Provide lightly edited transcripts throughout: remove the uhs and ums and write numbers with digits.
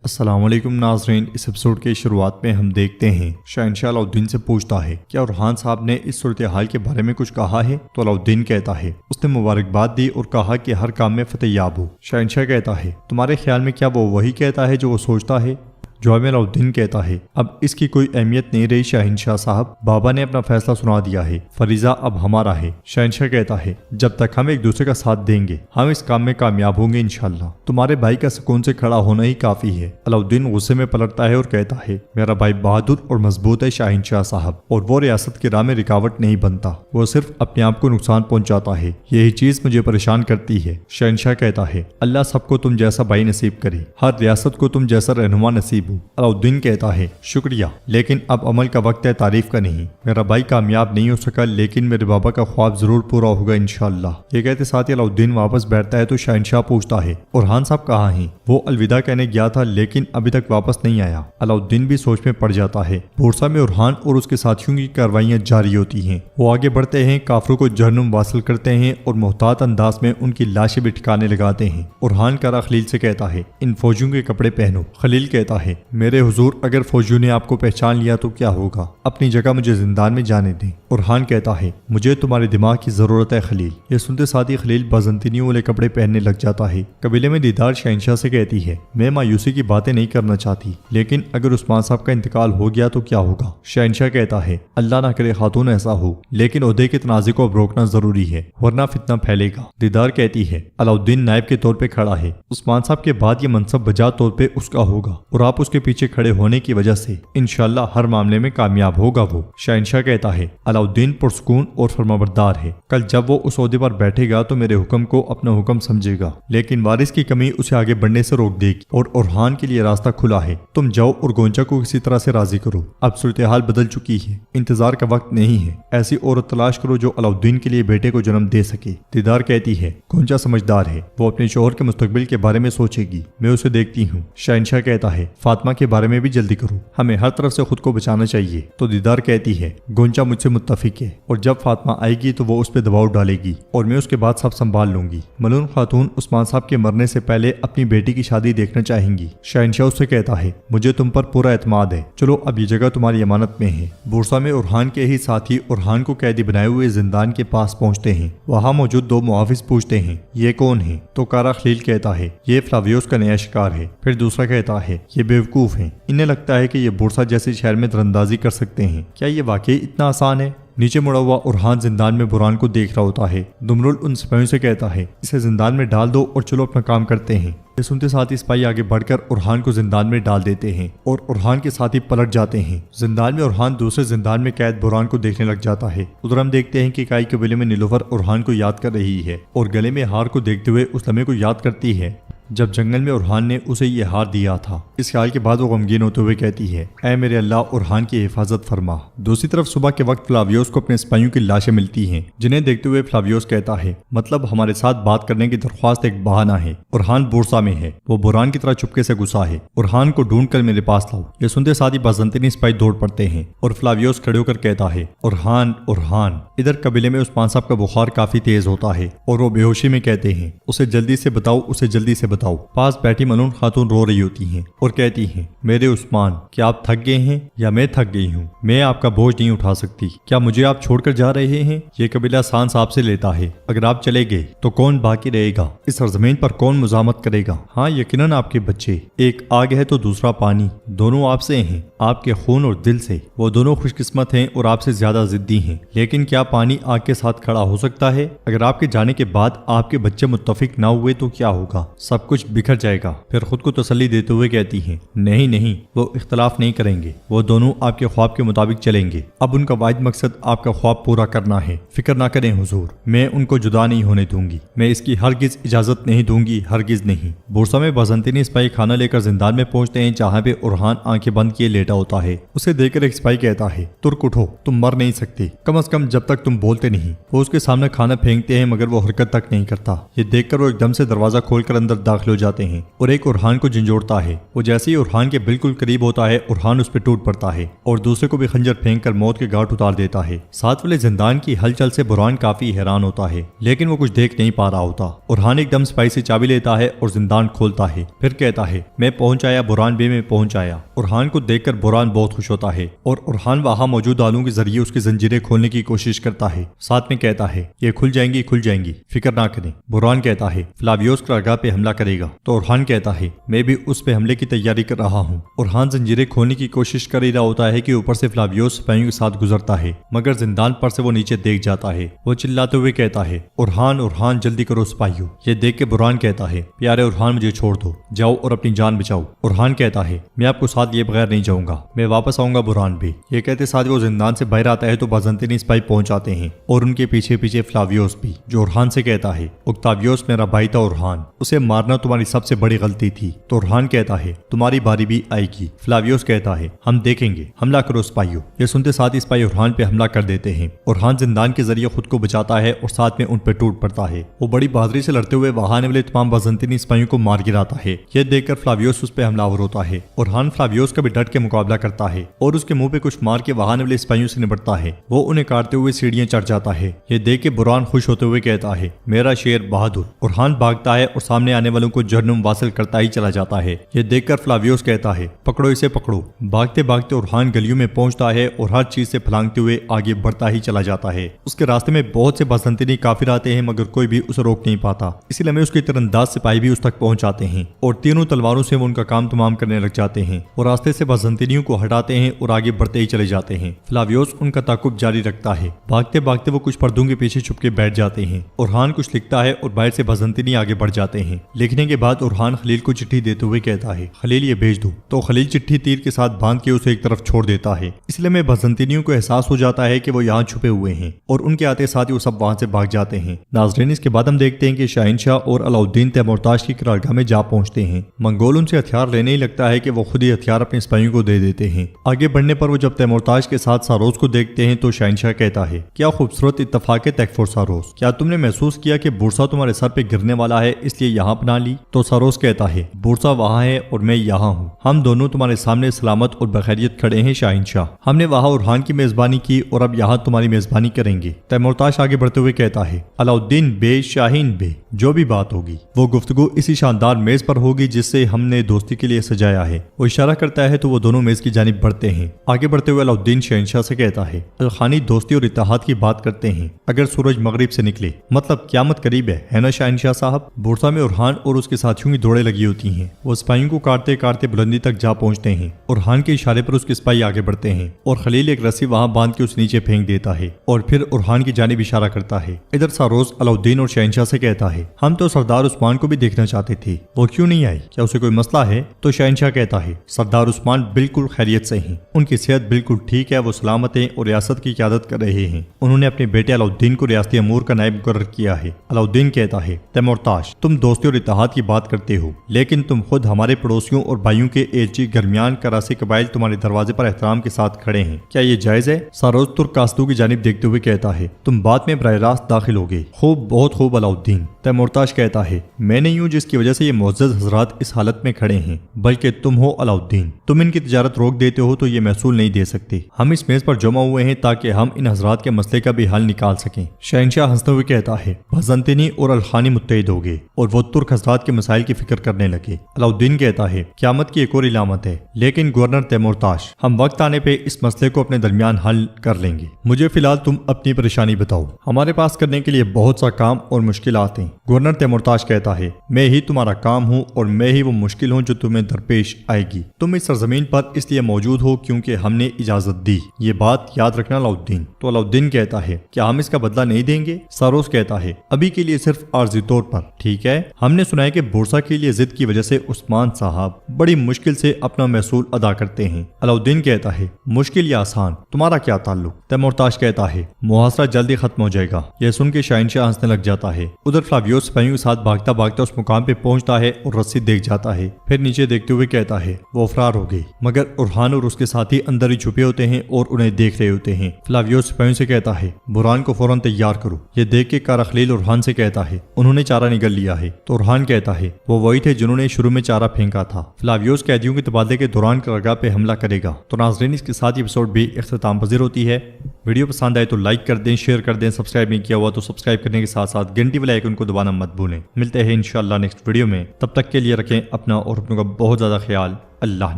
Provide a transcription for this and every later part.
السلام علیکم ناظرین، اس ایپیسوڈ کے شروعات میں ہم دیکھتے ہیں شہنشاہ علاؤالدین سے پوچھتا ہے کیا اورحان صاحب نے اس صورتحال کے بارے میں کچھ کہا ہے؟ تو علاؤالدین کہتا ہے اس نے مبارکباد دی اور کہا کہ ہر کام میں فتح یاب ہو۔ شہنشاہ کہتا ہے تمہارے خیال میں کیا وہ وہی کہتا ہے جو وہ سوچتا ہے؟ جواب میں علاؤالدین کہتا ہے اب اس کی کوئی اہمیت نہیں رہی شہنشاہ صاحب، بابا نے اپنا فیصلہ سنا دیا ہے، فریضہ اب ہمارا ہے۔ شہنشاہ کہتا ہے جب تک ہم ایک دوسرے کا ساتھ دیں گے ہم اس کام میں کامیاب ہوں گے انشاءاللہ، تمہارے بھائی کا سکون سے کھڑا ہونا ہی کافی ہے۔ علاؤالدین غصے میں پلٹتا ہے اور کہتا ہے میرا بھائی بہادر اور مضبوط ہے شہنشاہ صاحب، اور وہ ریاست کی راہ میں رکاوٹ نہیں بنتا، وہ صرف اپنے آپ کو نقصان پہنچاتا ہے، یہی چیز مجھے پریشان کرتی ہے۔ شہنشاہ کہتا ہے اللہ سب کو تم جیسا بھائی نصیب کرے، ہر ریاست کو تم جیسا رہنما نصیب ہو۔ علاؤالدین کہتا ہے شکریہ، لیکن اب عمل کا وقت ہے، تعریف کا نہیں۔ میرا بھائی کامیاب نہیں ہو سکا لیکن میرے بابا کا خواب ضرور پورا ہوگا انشاءاللہ۔ یہ کہتے ساتھ ہی علاؤالدین واپس بیٹھتا ہے تو شہنشاہ پوچھتا ہے اورحان صاحب کہاں ہیں؟ وہ الوداع کہنے گیا تھا لیکن ابھی تک واپس نہیں آیا۔ علاؤالدین بھی سوچ میں پڑ جاتا ہے۔ بورسا میں اورحان اور اس کے ساتھیوں کی کارروائیاں جاری ہوتی ہیں، وہ آگے بڑھتے ہیں، کافروں کو جہنم واصل کرتے ہیں اور محتاط انداز میں ان کی لاشیں بھی ٹھکانے لگاتے ہیں۔ اورحان کرا خلیل سے کہتا ہے ان فوجیوں کے کپڑے پہنو۔ خلیل کہتا ہے میرے حضور اگر فوجیوں نے آپ کو پہچان لیا تو کیا ہوگا، اپنی جگہ مجھے زندان میں جانے دیں۔ اورحان کہتا ہے مجھے تمہارے دماغ کی ضرورت ہے خلیل۔ یہ سنتے ساتھ ہی خلیل بازنطینیوں والے کپڑے پہننے لگ جاتا ہے۔ قبیلے میں دیدار شہنشاہ سے کہتی ہے میں مایوسی کی باتیں نہیں کرنا چاہتی لیکن اگر عثمان صاحب کا انتقال ہو گیا تو کیا ہوگا؟ شہنشاہ کہتا ہے اللہ نہ کرے خاتون ایسا ہو، لیکن عہدے کے تنازع کو اب روکنا ضروری ہے ورنہ فتنہ پھیلے گا۔ دیدار کہتی ہے علاؤالدین نائب کے طور پہ کھڑا ہے، عثمان صاحب کے بعد یہ منصب بجا طور پہ اس کا ہوگا اور آپ اس کے پیچھے کھڑے ہونے کی وجہ سے انشاءاللہ ہر معاملے میں کامیاب ہوگا وہ۔ شہنشاہ کہتا ہے علاؤالدین پرسکون اور فرمانبردار ہے، کل جب وہ اس عہدے پر بیٹھے گا تو میرے حکم کو اپنا حکم سمجھے گا، لیکن وارث کی کمی اسے آگے بڑھنے سے روک دے گی اور اورحان کے لیے راستہ کھلا ہے۔ تم جاؤ اور گونچا کو کسی طرح سے راضی کرو، اب صورتحال بدل چکی ہے، انتظار کا وقت نہیں ہے، ایسی عورت تلاش کرو جو علاؤالدین کے لیے بیٹے کو جنم دے سکے۔ دیدار کہتی ہے گونچا سمجھدار ہے، وہ اپنے شوہر کے مستقبل کے بارے میں سوچے گی، میں اسے دیکھتی ہوں۔ شہنشاہ کہتا ہے فاطمہ کے بارے میں بھی جلدی کرو، ہمیں ہر طرف سے خود کو بچانا چاہیے۔ تو دیدار کہتی ہے گونچا مجھ سے متفق ہے اور جب فاطمہ آئے گی تو وہ اس پہ دباؤ ڈالے گی اور میں اس کے بعد سب سنبھال لوں گی۔ ملون خاتون عثمان صاحب کے مرنے سے پہلے اپنی بیٹی کی شادی دیکھنا چاہیں گی۔ شہنشاہ اس سے کہتا ہے مجھے تم پر پورا اعتماد ہے، چلو اب یہ جگہ تمہاری امانت میں ہے۔ بورسا میں اورحان کے ہی ساتھی اورحان کو قیدی بنائے ہوئے زندان کے پاس پہنچتے ہیں، وہاں موجود دو محافظ پوچھتے ہیں یہ کون ہیں؟ تو کارا خلیل کہتا ہے یہ فلاویوس کا نیا شکار ہے، پھر دوسرا کہتا ہے یہ بیوقوف ہیں، انہیں لگتا ہے کہ یہ بورسا جیسے شہر میں درندازی کر سکتے ہیں، کیا یہ واقعی اتنا آسان ہے؟ نیچے مڑا ہوا اورحان زندان میں برہان کو دیکھ رہا ہوتا ہے۔ دمرل ان سپاہیوں سے کہتا ہے اسے زندان میں ڈال دو اور چلو اپنا کام کرتے ہیں۔ یہ سنتے ساتھ ہی سپاہی آگے بڑھ کر اورحان کو زندان میں ڈال دیتے ہیں اور اورحان کے ساتھی پلٹ جاتے ہیں۔ زندان میں اورحان دوسرے زندان میں قید برہان کو دیکھنے لگ جاتا ہے۔ ادھر ہم دیکھتے ہیں کہ کائی قبیلے میں نیلوفر اورحان کو یاد کر رہی ہے اور گلے میں ہار کو دیکھتے ہوئے اس لمحے کو یاد کرتی ہے جب جنگل میں اورحان نے اسے یہ ہار دیا تھا۔ اس خیال کے بعد وہ غمگین ہوتے ہوئے کہتی ہے اے میرے اللہ اورحان کی حفاظت فرما۔ دوسری طرف صبح کے وقت فلاویوس کو اپنے سپاہیوں کی لاشیں ملتی ہیں، جنہیں دیکھتے ہوئے فلاویوس کہتا ہے مطلب ہمارے ساتھ بات کرنے کی درخواست ایک بہانہ ہے۔ اورحان بورسا میں ہے، وہ برہان کی طرح چپکے سے گھسا ہے، اورحان کو ڈھونڈ کر میرے پاس لاؤ۔ یہ سنتے ساتھ ہی بازنطینی سپاہی دوڑ پڑتے ہیں اور فلاویوس کھڑے ہو کر کہتا ہے اورحان اورحان۔ ادھر قبیلے میں عثمان صاحب کا بخار کافی تیز ہوتا ہے اور وہ بے ہوشی میں کہتے ہیں اسے جلدی سے بتاؤ، اسے جلدی سے بتاؤ۔ پاس ملون خاتون رو رہی ہوتی ہیں اور کہتی ہیں میرے عثمان کیا آپ تھک گئے ہیں یا میں تھک گئی ہوں؟ میں آپ کا بوجھ نہیں اٹھا سکتی، کیا مجھے آپ چھوڑ کر جا رہے ہیں؟ یہ قبیلہ سان صاحب سے لیتا ہے، اگر آپ چلے گئے تو کون باقی رہے گا؟ اس سرزمین پر کون مزاحمت کرے گا؟ ہاں یقیناً آپ کے بچے، ایک آگ ہے تو دوسرا پانی، دونوں آپ سے ہیں، آپ کے خون اور دل سے، وہ دونوں خوش قسمت ہیں اور آپ سے زیادہ ضدی ہیں، لیکن کیا پانی آگ کے ساتھ کھڑا ہو سکتا ہے؟ اگر آپ کے جانے کے بعد آپ کے بچے متفق نہ ہوئے تو کیا ہوگا؟ سب کچھ بکھر جائے گا۔ پھر خود کو تسلی دیتے ہوئے کہتی ہیں نہیں نہیں، وہ اختلاف نہیں کریں گے، وہ دونوں آپ کے خواب کے مطابق چلیں گے، اب ان کا واحد مقصد آپ کا خواب پورا کرنا ہے، فکر نہ کریں حضور، میں ان کو جدا نہیں ہونے دوں گی، میں اس کی ہرگز اجازت نہیں دوں گی، ہرگز نہیں۔ بورسا میں بازنطینی سپاہی کھانا لے کر زندان میں پہنچتے ہیں جہاں پہ اورحان آنکھیں بند کیے لیٹا ہوتا ہے۔ اسے دیکھ کر ایک سپاہی کہتا ہے ترک اٹھو، تم مر نہیں سکتے، کم از کم جب تک تم بولتے نہیں۔ وہ اس کے سامنے کھانا پھینکتے ہیں مگر وہ حرکت تک نہیں کرتا۔ یہ دیکھ کر وہ ایک دم سے دروازہ کھول کر اندر داخل داخل ہو جاتے ہیں اور ایک ارحان کو جھنجھوڑتا ہے۔ وہ جیسے ہی ارحان کے بالکل قریب ہوتا ہے ارحان اس پہ ٹوٹ پڑتا ہے اور دوسرے کو بھی خنجر پھینک کر موت کے گھاٹ اتار دیتا ہے۔ ساتھ والے زندان کی ہلچل سے برہان کافی حیران ہوتا ہے لیکن وہ کچھ دیکھ نہیں پا رہا ہوتا۔ ارحان ایک دم سپاہی سے چابی لیتا ہے اور زندان کھولتا ہے، پھر کہتا ہے میں پہنچ آیا برہان بے، میں پہنچ آیا۔ ارحان کو دیکھ کر برہان بہت خوش ہوتا ہے اور ارحان وہاں موجود آلوں کے ذریعے اس کی زنجیریں کھولنے کی کوشش کرتا ہے، ساتھ میں کہتا ہے یہ کھل جائیں گی، فکر نہ کریں۔ برہان کہتا ہے فلاویوس قلعہ پہ حملہ کرے گا، تو ارحان کہتا ہے میں بھی اس پہ حملے کی تیاری کر رہا ہوں۔ ارحان زنجیریں کھولنے کی کوشش کر ہی رہا ہوتا ہے کہ اوپر سے فلاویوس سپاہیوں کے ساتھ گزرتا ہے، مگر زندان پر سے وہ نیچے دیکھ جاتا ہے۔ وہ چلاتے ہوئے کہتا ہے ارحان جلدی کرو سپاہیوں۔ یہ دیکھ کے برہان کہتا ہے پیارے ارحان مجھے چھوڑ دو، جاؤ اور اپنی جان بچاؤ۔ ارحان کہتا ہے میں آپ کو ساتھ لیے بغیر نہیں جاؤں گا، میں واپس آؤں گا برہان بھی۔ یہ کہتے ساتھ وہ زندان سے باہر آتا ہے تو بازنطینی سپاہی پہنچ جاتے ہیں اور ان کے پیچھے پیچھے فلاویوس بھی، جو ارحان سے کہتا ہے اوکتاویوس میرا بھائی تھا ارحان، اسے مارنا تمہاری سب سے بڑی غلطی تھی۔ تو ارحان کہتا ہے تمہاری باری بھی آئے گی۔ فلاویوس کہتا ہے ہم دیکھیں گے، حملہ کرو سپاہیوں۔ یہ سنتے ساتھ ہی سپاہی ارحان پہ حملہ کر دیتے ہیں۔ ارحان زندان کے ذریعے خود کو بچاتا ہے اور ساتھ میں ان پہ ٹوٹ پڑتا ہے۔ وہ بڑی بہادری سے لڑتے ہوئے وہاں آنے والے تمام بازنطینی سپاہیوں کو مار گراتا ہے۔ یہ دیکھ کر فلاویوس اس پہ حملہ آور ہوتا ہے۔ ارحان فلاویوس کا بھی ڈٹ کے مقابلہ کرتا ہے اور اس کے منہ پہ کچھ مار کے وہاں آنے والے سپاہیوں سے نپٹتا ہے۔ وہ انہیں کاٹتے ہوئے سیڑھیاں چڑھ جاتا ہے۔ یہ دیکھ کے برہان خوش ہوتے ہوئے کہتا ہے میرا شیر بہادر۔ ارحان بھاگتا ہے اور سامنے آنے والوں کو جہنم واصل کرتا ہی چلا جاتا ہے۔ یہ دیکھ کر فلاویوس کہتا ہے پکڑو اسے پکڑو۔ بھاگتے بھاگتے ارحان گلیوں میں پہنچتا ہے اور ہر چیز سے پھلانگتے ہوئے آگے بڑھتا ہی چلا جاتا ہے۔ اس کے راستے میں بہت سے بازنطینی کافر آتے ہیں مگر کوئی بھی اسے روک نہیں پاتا، اسی لیے اس کے تیرانداز سپاہی بھی اس تک پہنچ جاتے ہیں اور تینوں تلواروں سے وہ ان کا کام تمام کرنے لگ جاتے ہیں اور راستے سے بازنطینیوں کو ہٹاتے ہیں اور آگے بڑھتے ہی چلے جاتے ہیں۔ فلاویوس ان کا تعاقب جاری رکھتا ہے۔ بھاگتے بھاگتے وہ کچھ پردوں کے پیچھے چھپ کے بیٹھ جاتے ہیں۔ ارحان کچھ لکھتا ہے اور باہر سے بازنطینی آگے بڑھ جاتے ہیں۔ لکھنے کے بعد ارحان خلیل کو چٹھی دیتے ہوئے کہتا ہے خلیل یہ بھیج دو، تو خلیل چٹھی تیر کے ساتھ باندھ کے اسے ایک طرف چھوڑ دیتا ہے۔ اس لیے بازنطینیوں کو احساس ہو جاتا ہے کہ وہ یہاں چھپے ہوئے ہیں اور ان کے آتے ساتھ ہی وہ سب وہاں سے بھاگ جاتے ہیں۔ ناظرین اس کے بعد ہم دیکھتے ہیں کہ شاہنشاہ اور علاؤالدین تیمورتاش کی قرارگاہ میں جا پہنچتے ہیں۔ منگول ان سے ہتھیار لینے ہی لگتا ہے کہ وہ خود ہی ہتھیار اپنے سپاہیوں کو دے دیتے ہیں۔ آگے بڑھنے پر وہ جب تیمورتاش کے ساتھ ساروس کو دیکھتے ہیں تو شاہنشاہ کہتا ہے کیا خوبصورت اتفاق ہے تیکفور ساروس، کیا تم نے محسوس کیا کہ بورسا تمہارے سر پہ گرنے والا ہے اس لیے یہاں پناہ لی؟ تو ساروس کہتا ہے بورسا وہاں ہے اور میں یہاں ہوں، ہم دونوں تمہارے سامنے سلامت اور بخیریت کھڑے ہیں شاہنشاہ۔ ہم نے وہاں ارحان کی میزبانی کی اور اب یہاں تمہاری میزبانی کریں گے۔ تیمورتاش آگے بڑھتے ہوئے کہتا ہے علاؤالدین بے، شاہین بے، جو بھی بات ہوگی وہ گفتگو اسی شاندار میز پر ہوگی جس سے ہم نے دوستی کے لیے سجایا ہے۔ وہ اشارہ کرتا ہے تو وہ دونوں میز کی جانب بڑھتے ہیں۔ آگے بڑھتے ہوئے علاؤالدین شہنشاہ سے کہتا ہے الخانی دوستی اور اتحاد کی بات کرتے ہیں اگر سورج مغرب سے نکلے، مطلب قیامت قریب ہے نا شہنشاہ صاحب؟ بورسا میں ارحان اور اس کے ساتھیوں کی دوڑیں لگی ہوتی ہیں۔ وہ سپاہیوں کو کاٹتے کاٹتے بلندی تک جا پہنچتے ہیں۔ ارحان کے اشارے پر اس کے سپاہی آگے بڑھتے ہیں اور خلیل ایک رسی وہاں باندھ کے اس نیچے پھینک دیتا ہے اور پھر ارحان کی جانب اشارہ کرتا ہے۔ ادھر ساروس علاؤالدین اور شہنشاہ سے کہتا ہے ہم تو سردار عثمان کو بھی دیکھنا چاہتے تھے، وہ کیوں نہیں آئی؟ کیا اسے کوئی مسئلہ ہے؟ تو شہنشاہ کہتا ہے سردار عثمان بالکل خیریت سے ہیں، ان کی صحت بالکل ٹھیک ہے، وہ سلامت ہیں اور ریاست کی قیادت کر رہے ہیں۔ انہوں نے اپنے بیٹے علاؤالدین کو ریاستی امور کا نائب مقرر کیا ہے۔ علاؤالدین کہتا ہے تیمورتاش تم دوستی اور اتحاد کی بات کرتے ہو لیکن تم خود ہمارے پڑوسیوں اور بھائیوں کے ایلچی گرمیان کراسی قبائل تمہارے دروازے پر احترام کے ساتھ کھڑے ہیں، کیا یہ جائز ہے؟ ساروس ترک کاستو کی جانب دیکھتے ہوئے کہتا ہے تم بات میں براہ راست داخل ہو گئے، خوب بہت خوب علاؤالدین۔ تیمورتاش کہتا ہے میں نہیں ہوں جس کی وجہ سے یہ معزز حضرات اس حالت میں کھڑے ہیں، بلکہ تم ہو علاؤالدین، تم ان کی تجارت روک دیتے ہو تو یہ محصول نہیں دے سکتے۔ ہم اس میز پر جمع ہوئے ہیں تاکہ ہم ان حضرات کے مسئلے کا بھی حل نکال سکیں۔ شہنشاہ ہنستے ہوئے کہتا ہے بازنطینی اور الخانی متحد ہو گئے اور وہ ترک حضرات کے مسائل کی فکر کرنے لگے۔ علاؤالدین کہتا ہے قیامت کی ایک اور علامت ہے، لیکن گورنر تیمورتاش ہم وقت آنے پہ اس مسئلے کو اپنے درمیان حل کر لیں گے، مجھے فی الحال تم اپنی پریشانی بتاؤ، ہمارے پاس کرنے کے لیے بہت سا کام اور مشکلات ہیں۔ گورنر تیمورتاش کہتا ہے میں ہی تمہارا کام ہوں اور میں ہی وہ مشکل ہوں جو تمہیں درپیش آئے گی۔ تم اس سرزمین پر اس لیے موجود ہو کیونکہ ہم نے اجازت دی، یہ بات یاد رکھنا علاؤالدین۔ تو علاؤالدین کہتا ہے کیا ہم اس کا بدلہ نہیں دیں گے؟ ساروس کہتا ہے ابھی کے لیے صرف عارضی طور پر، ٹھیک ہے؟ ہم نے سنا ہے کہ بورسا کے لیے ضد کی وجہ سے عثمان صاحب بڑی مشکل سے اپنا محصول ادا کرتے ہیں۔ علاؤالدین کہتا ہے مشکل یا آسان تمہارا کیا تعلق؟ تیمورتاش کہتا ہے محاصرہ جلدی ختم ہو جائے گا۔ یہ سن کے شہنشاہ ہنسنے لگ جاتا ہے۔ ادھر فلاویوس فلاویوس سپاہیوں کے ساتھ بھاگتا بھاگتا اس مقام پہ پہنچتا ہے اور رسی دیکھ جاتا ہے، پھر نیچے دیکھتے ہوئے کہتا ہے وہ فرار ہو گئی، مگر اورہان اور اس کے ساتھی اندر ہی چھپے ہوتے ہیں اور انہیں دیکھ رہے ہوتے ہیں۔ فلاویوس سپاہیوں سے کہتا ہے برہان کو فوراً تیار کرو۔ یہ دیکھ کے کارا خلیل اورہان سے کہتا ہے انہوں نے چارہ نگل لیا ہے، تو اورہان کہتا ہے وہ وہی تھے جنہوں نے شروع میں چارہ پھینکا تھا۔ فلاویوس قیدیوں کے تبادلے کے دوران قلعہ پہ حملہ کرے گا۔ تو ناظرین اس کے ساتھ یہ ایپیسوڈ بھی اختتام پذیر ہوتی ہے۔ ویڈیو پسند آئے تو لائک کر دیں، شیئر کر دیں، سبسکرائب نہیں کیا ہوا تو سبسکرائب کرنے کے ساتھ ساتھ گھنٹی والا آئیکن کو دبانا مت بھولیں۔ ملتے ہیں انشاءاللہ نیکسٹ ویڈیو میں، تب تک کے لیے رکھیں اپنا اور اپنوں کا بہت زیادہ خیال۔ اللہ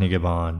نگہبان۔